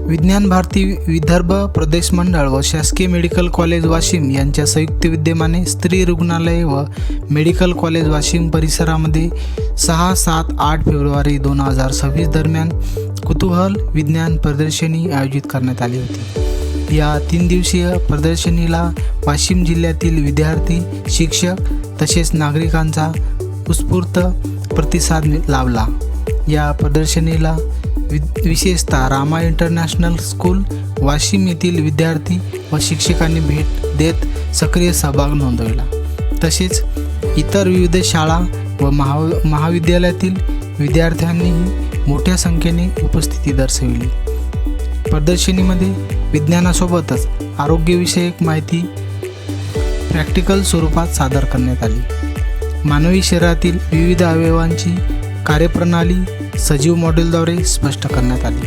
विज्ञान भारती विदर्भ प्रदेश मंडळ व शासकीय मेडिकल कॉलेज वाशिम यांच्या संयुक्त विद्यमाने स्त्री रुग्णालय व मेडिकल कॉलेज वाशिम परिसरामध्ये 6, 7, 8 फेब्रुवारी 2026 दरम्यान कुतूहल विज्ञान प्रदर्शनी आयोजित करण्यात आली होती। या 3 दिवसीय प्रदर्शनीला वाशिम जिल्ह्यातील विद्यार्थी, शिक्षक तसेच नागरिकांचा उत्स्फूर्त प्रतिसाद लाभला। या प्रदर्शनीला विशेषतः रामा इंटरनॅशनल स्कूल वाशिम येथील विद्यार्थी व शिक्षकांनी भेट देत सक्रिय सहभाग नोंदवला। तसेच इतर विविध शाळा व महाविद्यालयातील विद्यार्थ्यांनीही मोठ्या संख्येने उपस्थिती दर्शविली। प्रदर्शनीमध्ये विज्ञानासोबतच आरोग्यविषयक माहिती प्रॅक्टिकल स्वरूपात सादर करण्यात आली। मानवी शरीरातील विविध अवयवांची कार्यप्रणाली सजीव मॉडेलद्वारे स्पष्ट करण्यात आली।